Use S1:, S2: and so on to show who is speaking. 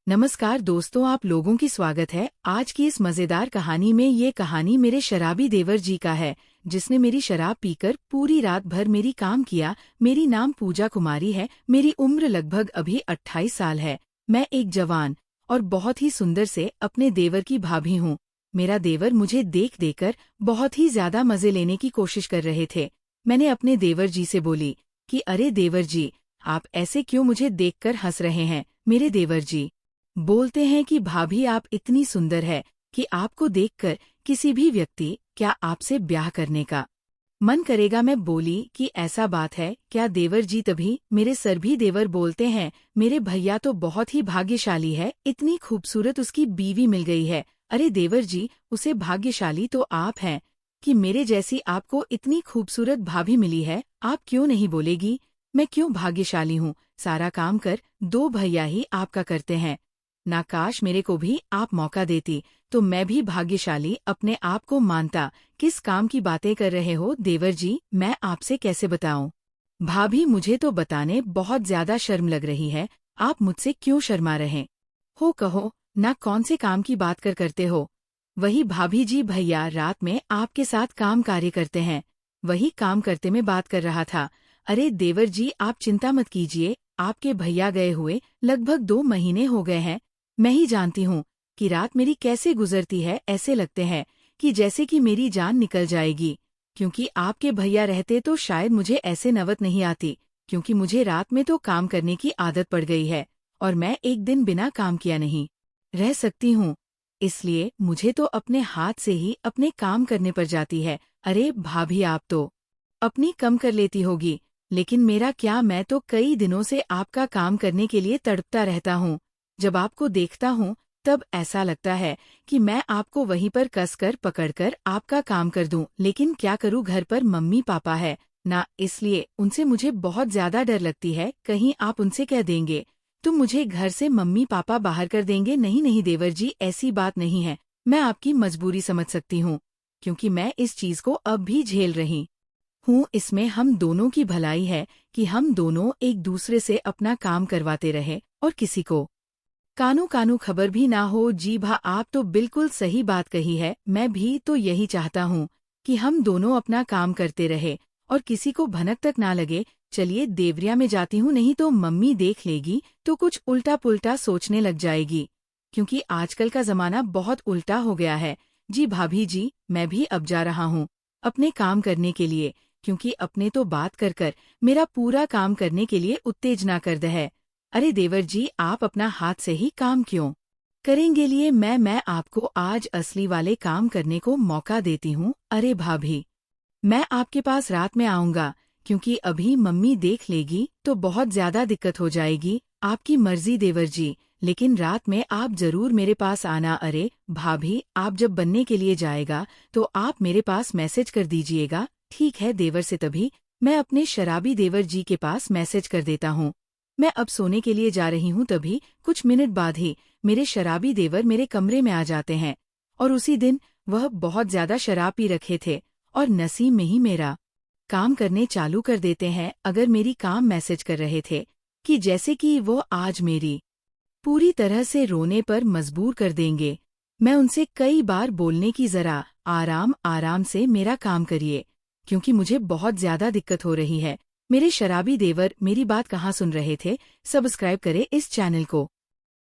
S1: नमस्कार दोस्तों, आप लोगों की स्वागत है आज की इस मजेदार कहानी में। ये कहानी मेरे शराबी देवर जी का है, जिसने मेरी शराब पीकर पूरी रात भर मेरी काम किया। मेरी नाम पूजा कुमारी है। मेरी उम्र लगभग अभी 28 साल है। मैं एक जवान और बहुत ही सुंदर से अपने देवर की भाभी हूँ। मेरा देवर मुझे देख देकर बहुत ही ज्यादा मजे लेने की कोशिश कर रहे थे। मैंने अपने देवर जी से बोली कि अरे देवर जी, आप ऐसे क्यों मुझे देखकर हंस रहे हैं। मेरे देवर जी बोलते हैं कि भाभी आप इतनी सुंदर है कि आपको देखकर किसी भी व्यक्ति क्या आपसे ब्याह करने का मन करेगा। मैं बोली कि ऐसा बात है क्या देवर जी। तभी मेरे सर भी देवर बोलते हैं, मेरे भैया तो बहुत ही भाग्यशाली है, इतनी खूबसूरत उसकी बीवी मिल गई है। अरे देवर जी, उसे भाग्यशाली तो आप हैं कि मेरे जैसी आपको इतनी खूबसूरत भाभी मिली है। आप क्यों नहीं बोलेगी मैं क्यों भाग्यशाली हूँ। सारा काम कर दो भैया ही आपका करते हैं ना। काश मेरे को भी आप मौका देती तो मैं भी भाग्यशाली अपने आप को मानता। किस काम की बातें कर रहे हो देवर जी, मैं आपसे कैसे बताऊं। भाभी मुझे तो बताने बहुत ज्यादा शर्म लग रही है। आप मुझसे क्यों शर्मा रहे हो, कहो ना कौन से काम की बात करते हो। वही भाभी जी, भैया रात में आपके साथ काम कार्य करते हैं, वही काम करते में बात कर रहा था। अरे देवर जी आप चिंता मत कीजिए, आपके भैया गए हुए लगभग 2 महीने हो गए हैं। मैं ही जानती हूँ कि रात मेरी कैसे गुजरती है। ऐसे लगते हैं कि जैसे कि मेरी जान निकल जाएगी। क्योंकि आपके भैया रहते तो शायद मुझे ऐसे नौबत नहीं आती, क्योंकि मुझे रात में तो काम करने की आदत पड़ गई है और मैं एक दिन बिना काम किया नहीं रह सकती हूँ। इसलिए मुझे तो अपने हाथ से ही अपने काम करने पर जाती है। अरे भाभी आप तो अपनी कम कर लेती होगी, लेकिन मेरा क्या, मैं तो कई दिनों से आपका काम करने के लिए तड़पता रहता हूँ। जब आपको देखता हूँ तब ऐसा लगता है कि मैं आपको वहीं पर कसकर पकड़कर आपका काम कर दूं, लेकिन क्या करूँ, घर पर मम्मी पापा है ना, इसलिए उनसे मुझे बहुत ज्यादा डर लगती है। कहीं आप उनसे कह देंगे तुम मुझे घर से मम्मी पापा बाहर कर देंगे। नहीं नहीं देवर जी, ऐसी बात नहीं है। मैं आपकी मजबूरी समझ सकती हूँ, क्योंकि मैं इस चीज को अब भी झेल रही हूँ। इसमें हम दोनों की भलाई है कि हम दोनों एक दूसरे से अपना काम करवाते रहे और किसी को कानू कानू खबर भी ना हो। जी भा, आप तो बिल्कुल सही बात कही है। मैं भी तो यही चाहता हूँ कि हम दोनों अपना काम करते रहे और किसी को भनक तक ना लगे। चलिए देवरिया में जाती हूँ, नहीं तो मम्मी देख लेगी तो कुछ उल्टा पुल्टा सोचने लग जाएगी, क्योंकि आजकल का जमाना बहुत उल्टा हो गया है। जी भाभी जी, मैं भी अब जा रहा हूँ अपने काम करने के लिए, क्योंकि अपने तो बात कर कर मेरा पूरा काम करने के लिए उत्तेजना कर द है। अरे देवर जी, आप अपना हाथ से ही काम क्यों करेंगे लिए, मैं आपको आज असली वाले काम करने को मौका देती हूँ। अरे भाभी, मैं आपके पास रात में आऊंगा, क्योंकि अभी मम्मी देख लेगी तो बहुत ज्यादा दिक्कत हो जाएगी। आपकी मर्जी देवर जी, लेकिन रात में आप जरूर मेरे पास आना। अरे भाभी, आप जब बनने के लिए जाएगा तो आप मेरे पास मैसेज कर दीजिएगा। ठीक है देवर से। तभी मैं अपने शराबी देवर जी के पास मैसेज कर देता हूँ। मैं अब सोने के लिए जा रही हूँ। तभी कुछ मिनट बाद ही मेरे शराबी देवर मेरे कमरे में आ जाते हैं, और उसी दिन वह बहुत ज्यादा शराब पी रखे थे और नसीब में ही मेरा काम करने चालू कर देते हैं। अगर मेरी काम मैसेज कर रहे थे कि जैसे कि वो आज मेरी पूरी तरह से रोने पर मजबूर कर देंगे। मैं उनसे कई बार बोलने की जरा आराम आराम से मेरा काम करिए, क्योंकि मुझे बहुत ज्यादा दिक्कत हो रही है। मेरे शराबी देवर मेरी बात कहाँ सुन रहे थे। सब्सक्राइब करें इस चैनल को।